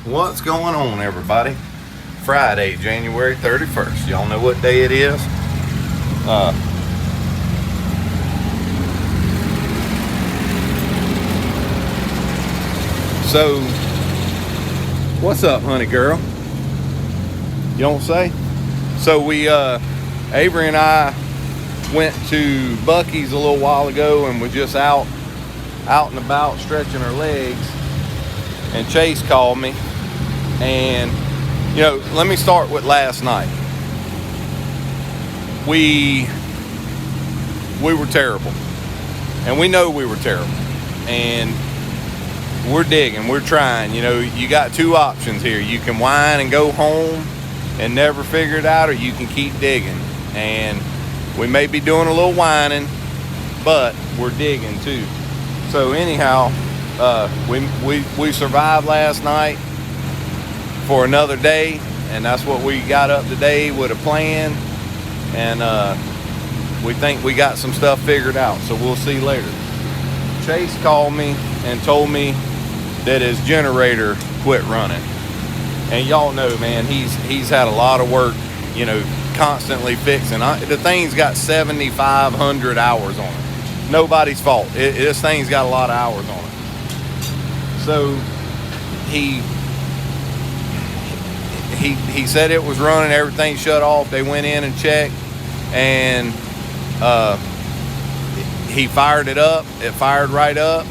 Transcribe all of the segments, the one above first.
What's going on, everybody? Friday, January 31st. Y'all know what day it is? So, what's up, honey girl? You don't say? So we, Avery and I went to Buc-ee's a little while ago and we're just out and about stretching our legs, and Chase called me. And you know, let me start with last night. We were terrible, and we know we were terrible, and we're digging, we're trying. You know, you got two options here. You can whine and go home and never figure it out, or you can keep digging. And we may be doing a little whining, but we're digging too. So anyhow, we survived last night for another day, and that's what we got up today with a plan. And we think we got some stuff figured out, so we'll see later. Chase called me and told me that his generator quit running. And y'all know, man, he's had a lot of work, you know, constantly fixing. The thing's got 7,500 hours on it. Nobody's fault. This thing's got a lot of hours on it. So he said it was running, everything shut off. They went in and checked, and he fired it up. It fired right up,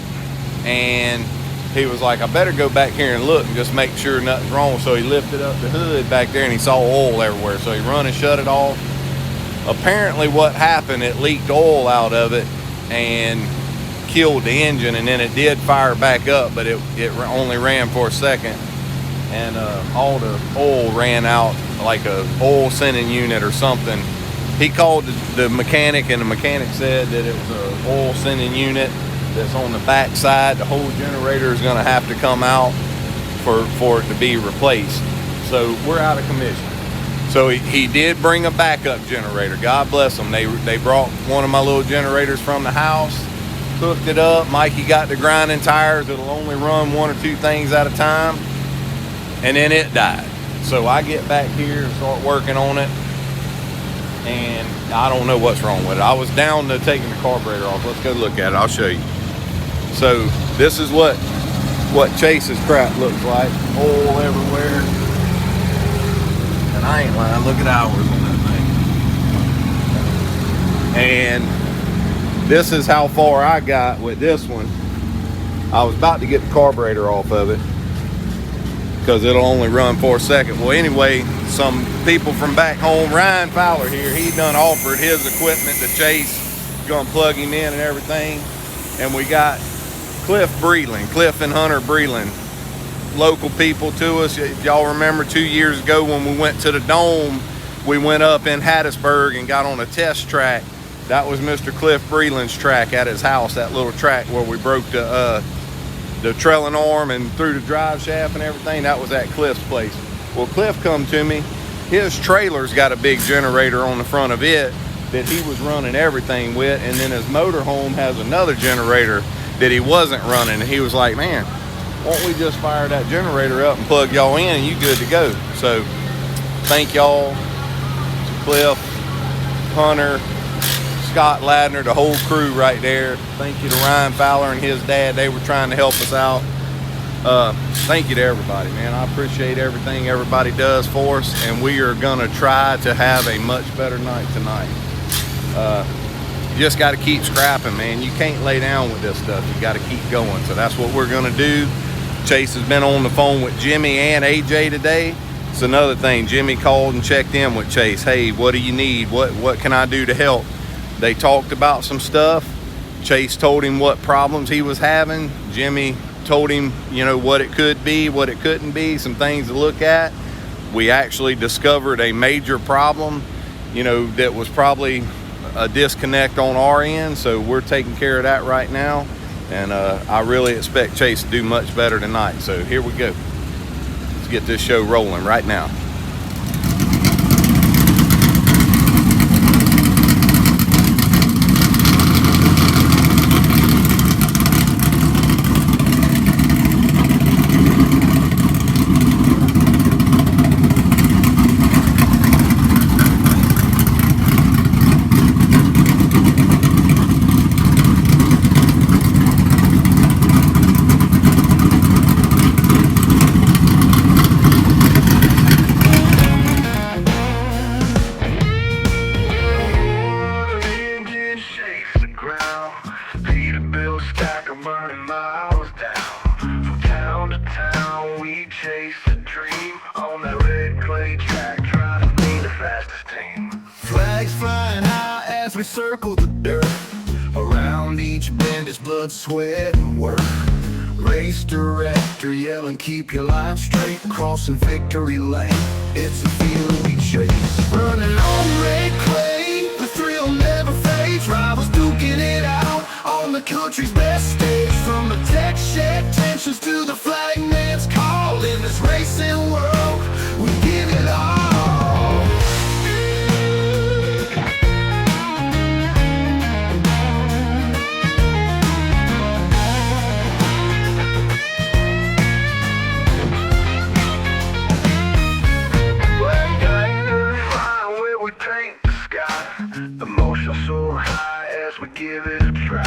and he was like, I better go back here and look and just make sure nothing's wrong. So he lifted up the hood back there and he saw oil everywhere. So he run and shut it off. Apparently what happened, it leaked oil out of it and killed the engine, and then it did fire back up, but it only ran for a second. And all the oil ran out, like a oil sending unit or something. He called the mechanic, and the mechanic said that it was an oil sending unit that's on the back side. The whole generator is going to have to come out for it to be replaced. So we're out of commission. So he did bring a backup generator. God bless them. They brought one of my little generators from the house, hooked it up. Mikey got the grinding tires. It'll only run one or two things at a time. And then it died. So I get back here and start working on it, and I don't know what's wrong with it. I was down to taking the carburetor off. Let's go look at it. I'll show you. So this is what Chase's crap looks like. Oil everywhere. And I ain't lying. Look at hours on that thing. And this is how far I got with this one. I was about to get the carburetor off of it, because it'll only run for a second. Well, anyway, some people from back home, Ryan Fowler here, he done offered his equipment to Chase, gonna plug him in and everything. And we got Cliff and Hunter Breland, local people to us. If y'all remember 2 years ago when we went to the Dome, we went up in Hattiesburg and got on a test track. That was Mr. Cliff Breland's track at his house, that little track where we broke the trailing arm and through the drive shaft and everything. That was at Cliff's place. Well, Cliff come to me. His trailer's got a big generator on the front of it that he was running everything with, and then his motorhome has another generator that he wasn't running. And he was like, man, why don't we just fire that generator up and plug y'all in and you good to go? So thank y'all to Cliff, Hunter, Scott Ladner, the whole crew right there. Thank you to Ryan Fowler and his dad. They were trying to help us out. Thank you to everybody, man. I appreciate everything everybody does for us, and we are gonna try to have a much better night tonight. You just got to keep scrapping, man. You can't lay down with this stuff. You got to keep going. So that's what we're gonna do. Chase has been on the phone with Jimmy and AJ today. It's another thing. Jimmy called and checked in with Chase. Hey, what do you need? What can I do to help? They talked about some stuff. Chase told him what problems he was having. Jimmy told him, you know, what it could be, what it couldn't be, some things to look at. We actually discovered a major problem, you know, that was probably a disconnect on our end. So we're taking care of that right now. And I really expect Chase to do much better tonight. So here we go. Let's get this show rolling right now. team. Flags flying high as we circle the dirt. Around each bend is blood, sweat, and work. Race director yelling, keep your line straight, crossing victory lane. It's a field we chase. Running on red clay, the thrill never fades. Rivals duking it out on the country's best stage. From the tech shed tensions to the flagman's call. In this racing world, we give it all. Emotion so high as we give it a try.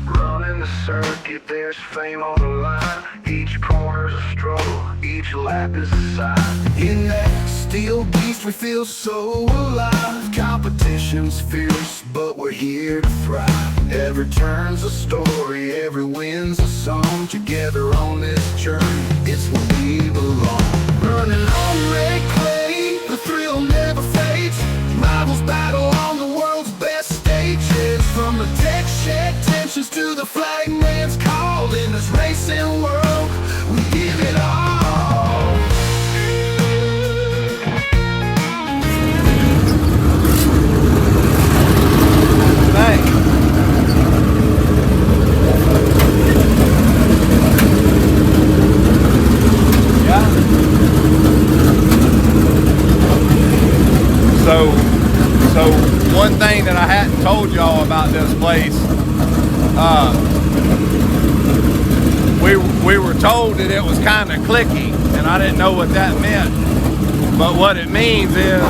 Running the circuit, there's fame on the line. Each corner's a struggle, each lap is a sign. In that steel beast we feel so alive. Competition's fierce, but we're here to thrive. Every turn's a story, every win's a song. Together on this journey, it's where we belong. Running on red clay, the thrill never fades. Rivals battle on the world's best stages. From the tech shed tensions to the flagman's call. In this racing world, we give it all. Thanks. Yeah. So one thing that I hadn't told y'all about this place, we were told that it was kind of clicky, and I didn't know what that meant. But what it means is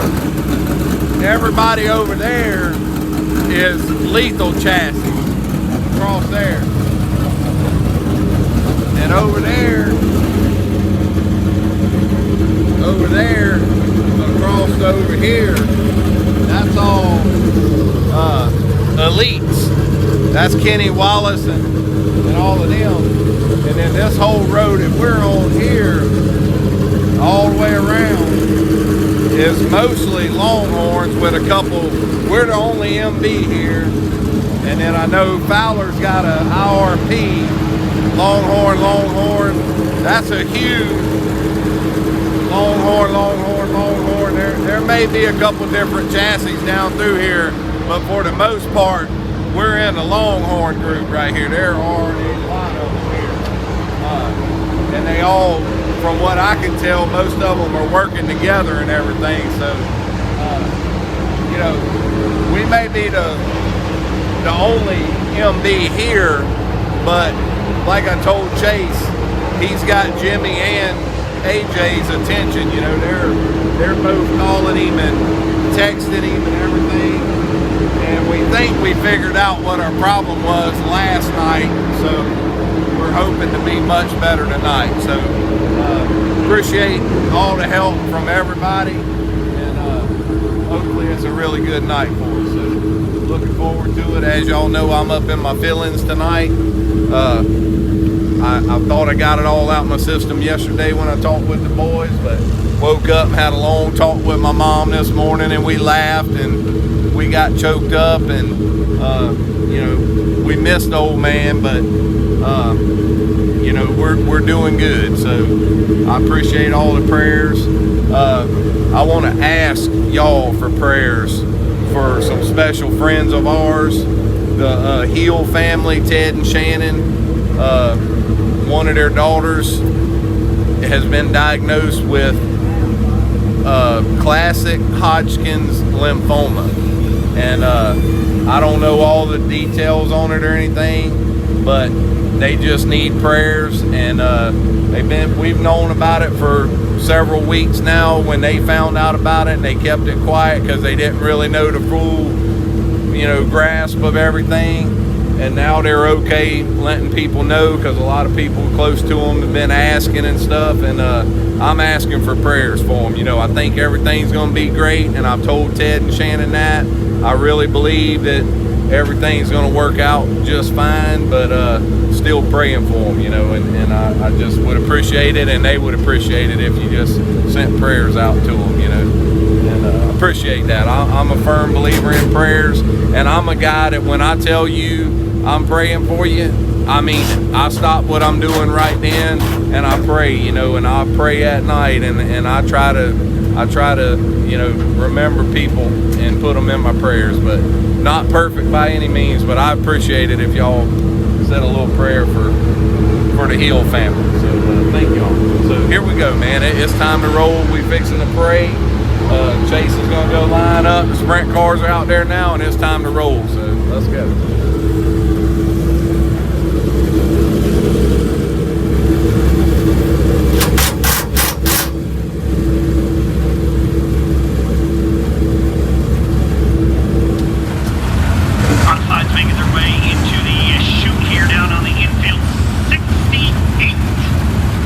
everybody over there is lethal chassis across there, and over there, across over here, that's all elites. That's Kenny Wallace and all of them. And then this whole road that we're on here, all the way around, is mostly Longhorns with a couple. We're the only MB here. And then I know Fowler's got a IRP, Longhorn. That's a huge Longhorn. There may be a couple different chassis down through here, but for the most part, we're in the Longhorn group right here. There are a lot of them here. And they all, from what I can tell, most of them are working together and everything. So, you know, we may be the only MB here, but like I told Chase, he's got Jimmy and AJ's attention. You know, they're both calling him and texting him and everything, and we think we figured out what our problem was last night, so we're hoping to be much better tonight. So appreciate all the help from everybody, and hopefully it's a really good night for us. So looking forward to it. As y'all know, I'm up in my feelings tonight. I thought I got it all out my system yesterday when I talked with the boys, but woke up and had a long talk with my mom this morning, and we laughed and we got choked up, and you know, we missed the old man, but you know, we're doing good. So I appreciate all the prayers. I want to ask y'all for prayers for some special friends of ours, the Heel family, Ted and Shannon. One of their daughters has been diagnosed with classic Hodgkin's lymphoma, and I don't know all the details on it or anything, but they just need prayers. And we've known about it for several weeks now. When they found out about it, and they kept it quiet because they didn't really know the full, you know, grasp of everything. And now they're okay letting people know, because a lot of people close to them have been asking and stuff, and I'm asking for prayers for them. You know, I think everything's going to be great, and I've told Ted and Shannon that. I really believe that everything's going to work out just fine, but still praying for them, you know, and I just would appreciate it, and they would appreciate it if you just sent prayers out to them, you know. And appreciate that. I'm a firm believer in prayers, and I'm a guy that when I tell you I'm praying for you, I mean it. I stop what I'm doing right then and I pray, you know, and I pray at night, and I try to, you know, remember people and put them in my prayers, but not perfect by any means, but I appreciate it if y'all said a little prayer for the Hill family. So thank y'all. So here we go, man. It's time to roll. We fixing to pray. Chase is gonna go line up. The sprint cars are out there now, and it's time to roll. So let's go.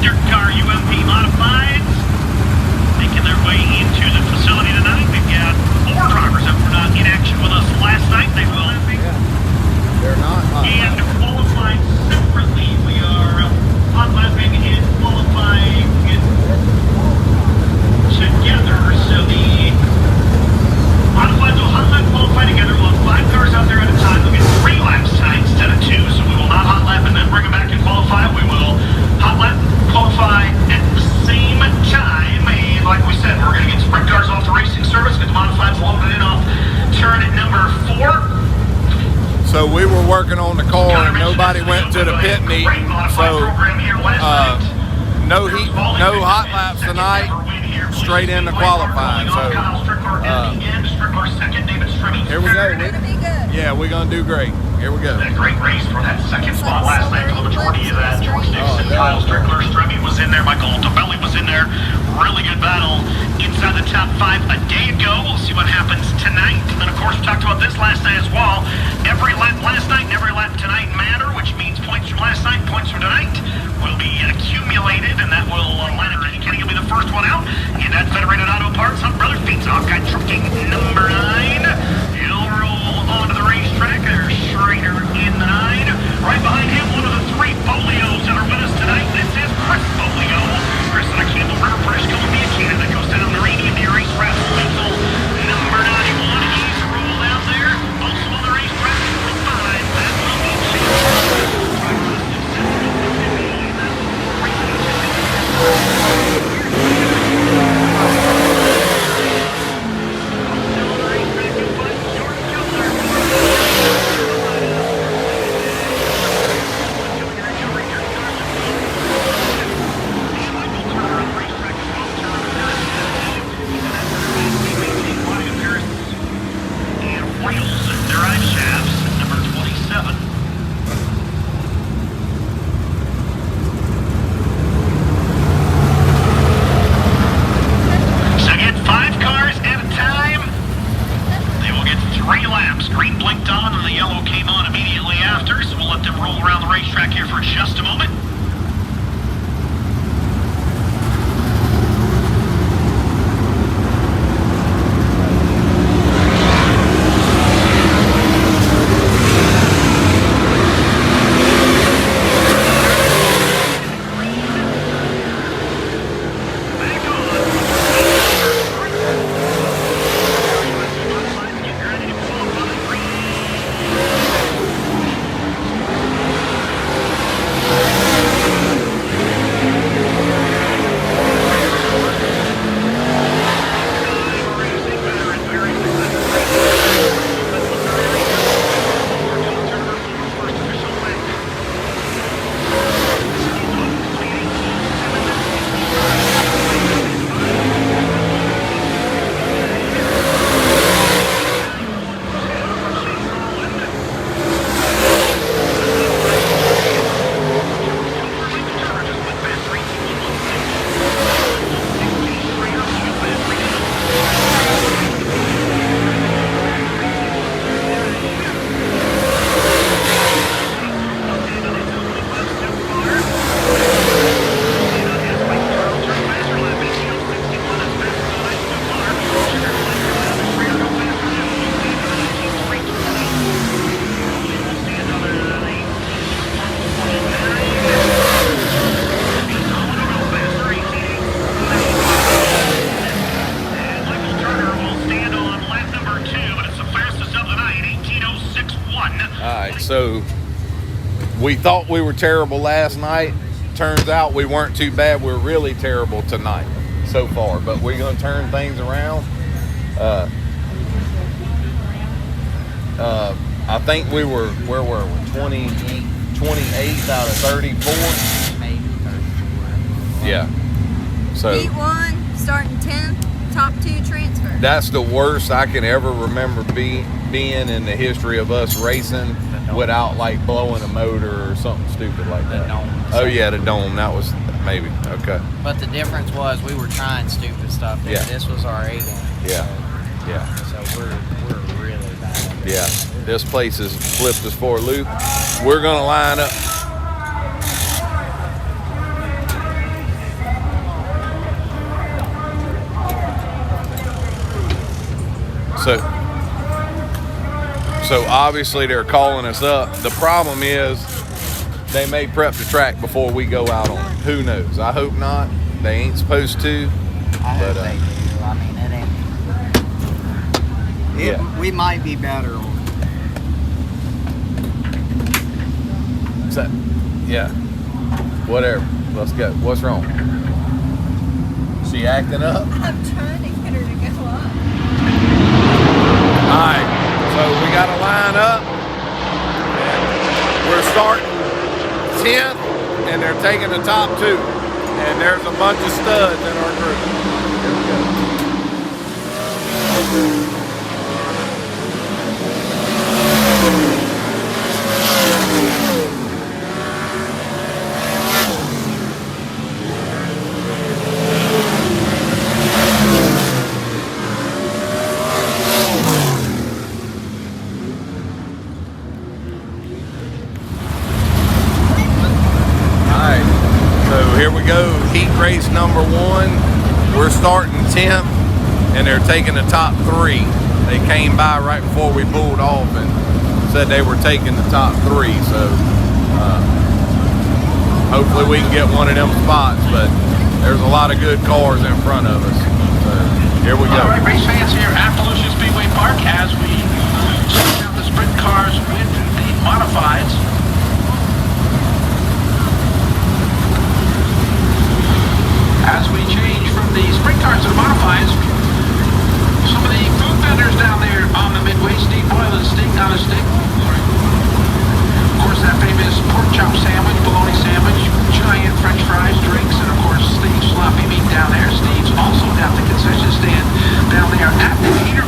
DIRTcar UMP modifieds making their way into the facility tonight. We've got 4 drivers that were not in action with us last night. They will be. Yeah, they're not. And qualifying separately, we are hot lapping and qualifying together. So the modifieds will hot lap qualify together. We'll have 5 cars out there at a time. We'll get 3 laps tonight instead of 2. So we will not hot lap and then bring them back and qualify. We will hot lap qualify at the same time, and like we said, we're going to get sprint cars off the racing service, get the modifieds loaded in off turn at number 4. So we were working on the car and nobody went to the pit meet, so no heat, no hot laps tonight, straight into qualifying. So here we go. Yeah, we're gonna do great. Here we go. A great race for that second spot last night for the majority of that. George Dixon, Kyle Strickler, Stremy was in there, Michael Tabelli was in there. Really good battle inside the top 5 a day ago. We'll see what happens tonight. And then, of course, we talked about this last night as well. Every lap last night and every lap tonight matter, which means points from last night, points from tonight will be accumulated, and that will line up. Kenny will be the first one out. And that Federated Auto Parts, Hunt Brothers beats Hawkeye Trucking number 9. He'll roll onto the racetrack. There's Schrader in the 9. Right behind him, one of the 3 Folios that are with us tonight. This is Chris Folio. Chris out of Campbell River, British Columbia, Canada. Goes down on the Radiant Race Raffle number 91. He's rolled out there. Also on the racetrack, number 5. That will be Alright, so we thought we were terrible last night. Turns out we weren't too bad. We're really terrible tonight so far, but we're going to turn things around. I think we were, where were we? 28 out of 34? Maybe 34. Yeah. So Heat 1, starting 10th, top 2 transfer. that's the worst I can ever remember being in the history of us racing without like blowing a motor or something stupid like that. dome. Oh yeah, the dome. That was maybe okay. But the difference was we were trying stupid stuff. And Yeah. This was our A game. Yeah. Yeah. So we're really bad. Yeah. This place has flipped us for a loop. We're gonna line up. So obviously they're calling us up. The problem is they may prep the track before we go out on it. Who knows? I hope not. They ain't supposed to. I hope But, they do. I mean, it ain't. Yeah. We might be better on it. So, yeah. Whatever. Let's go. What's wrong? She acting up? I'm trying to get her to go up. Alright. So we got to line up. We're starting 10th, and they're taking the top 2. And there's a bunch of studs in our group. Here we go. Alright, so here we go. Heat race number 1. We're starting 10th, and they're taking the top 3. They came by right before we pulled off and said they were taking the top 3. So hopefully we can get one of them spots, but there's a lot of good cars in front of us. So here we go. All right, race fans here at Volusia Speedway Park as we check out the sprint cars with the modifieds. As we change from the sprint cars to the modifieds, some of the food vendors down there on the midway, Steve Boyle and Steak on a Stick. Of course, that famous pork chop sandwich, bologna sandwich, giant french fries, drinks, and of course, Steve's sloppy meat down there. Steve's also at the concession stand down there at the Peter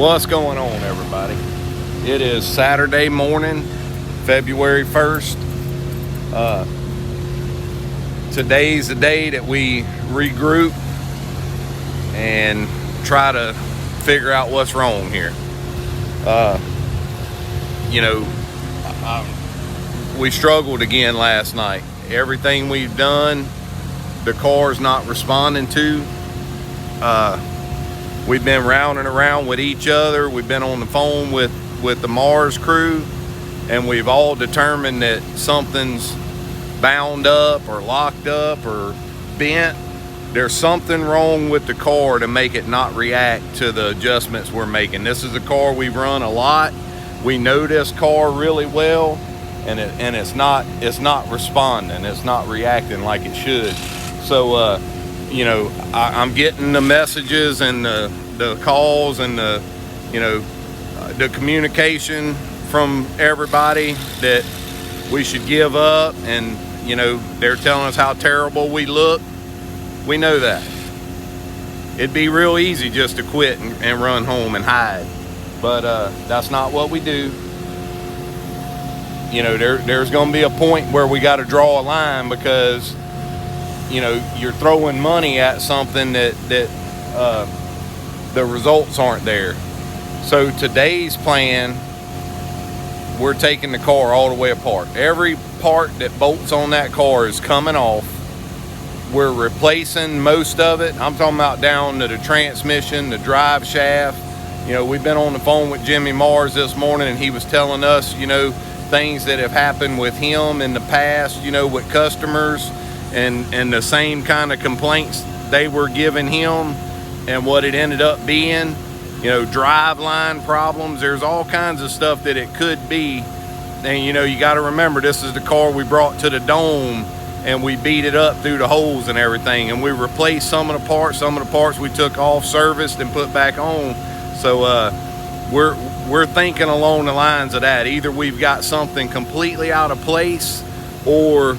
What's going on, everybody? It is Saturday morning, February 1st. Today's the day that we regroup and try to figure out what's wrong here. We struggled again last night. Everything we've done, the car's not responding to. We've been rounding around with each other. We've been on the phone with the Mars crew, and we've all determined that something's bound up or locked up or bent. There's something wrong with the car to make it not react to the adjustments we're making. This is a car we've run a lot. We know this car really well, and it's not responding. It's not reacting like it should. So I'm getting the messages and the calls and the communication from everybody that we should give up, and they're telling us how terrible we look. We know that. It'd be real easy just to quit and run home and hide, but that's not what we do. There's going to be a point where we got to draw a line, because you're throwing money at something that the results aren't there. So today's plan, we're taking the car all the way apart. Every part that bolts on that car is coming off. We're replacing most of it. I'm talking about down to the transmission, the drive shaft. We've been on the phone with Jimmy Mars this morning, and he was telling us, things that have happened with him in the past, with customers, and the same kind of complaints they were giving him, and what it ended up being, drive line problems. There's all kinds of stuff that it could be. And you got to remember, this is the car we brought to the dome, and we beat it up through the holes and everything, and we replaced some of the parts we took off, serviced, and put back on. So we're thinking along the lines of that. Either we've got something completely out of place, or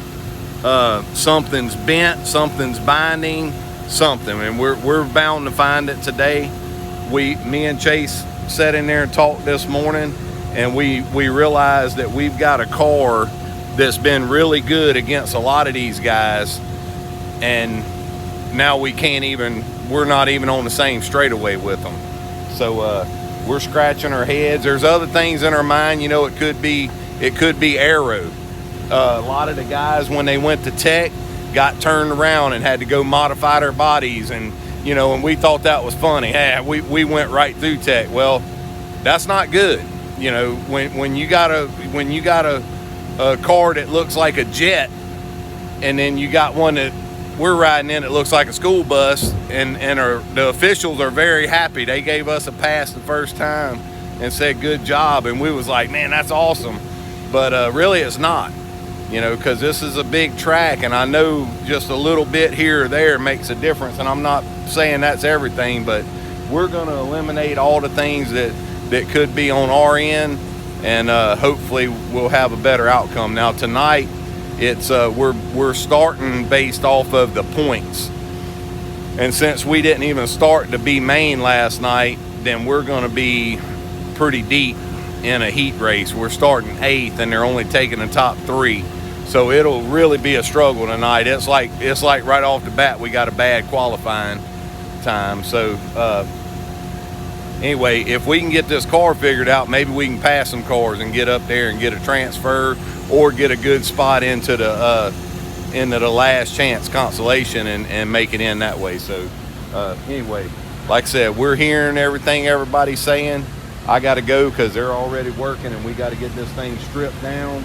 something's bent, something's binding, something, and we're bound to find it today. Me and Chase sat in there and talked this morning, and we realized that we've got a car that's been really good against a lot of these guys, and now we're not even on the same straightaway with them. So we're scratching our heads. There's other things in our mind. It could be aero. A lot of the guys, when they went to tech, got turned around and had to go modify their bodies, and we thought that was funny. We went right through tech. Well, that's not good. When you got a car that looks like a jet, and then you got one that we're riding in that looks like a school bus, and the officials are very happy. They gave us a pass the first time and said good job, and we was like, man, that's awesome. But really it's not, because this is a big track, and I know just a little bit here or there makes a difference, and I'm not saying that's everything, but we're going to eliminate all the things that could be on our end, and hopefully we'll have a better outcome. Now tonight, it's we're starting based off of the points, and since we didn't even start the B main last night, then we're going to be pretty deep in a heat race. We're starting 8th, and they're only taking the top 3, so it'll really be a struggle tonight. It's like right off the bat we got a bad qualifying time. So anyway, if we can get this car figured out, maybe we can pass some cars and get up there and get a transfer, or get a good spot into the last chance consolation and make it in that way. So anyway, like I said, we're hearing everything everybody's saying. I got to go because they're already working, and we got to get this thing stripped down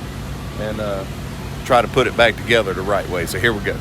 and try to put it back together the right way. So here we go.